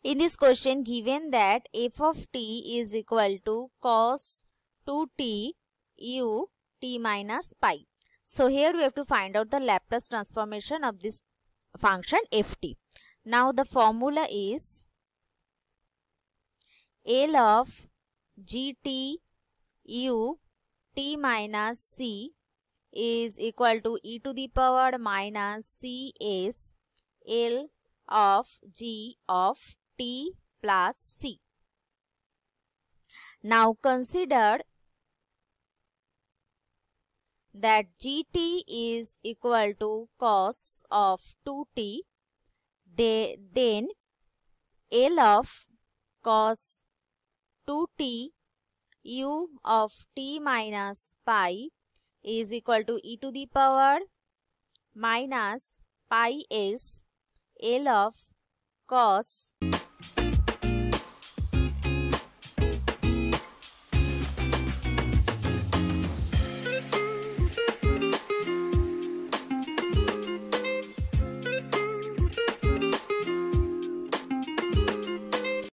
In this question given that f of t is equal to cos 2t u t minus pi. So here we have to find out the Laplace transformation of this function ft. Now the formula is L of gt u t minus c is equal to e to the power minus cs L of g of t plus c. Now consider that gt is equal to cos of 2t, then L of cos 2t u of t minus pi is equal to e to the power minus pi s L of cos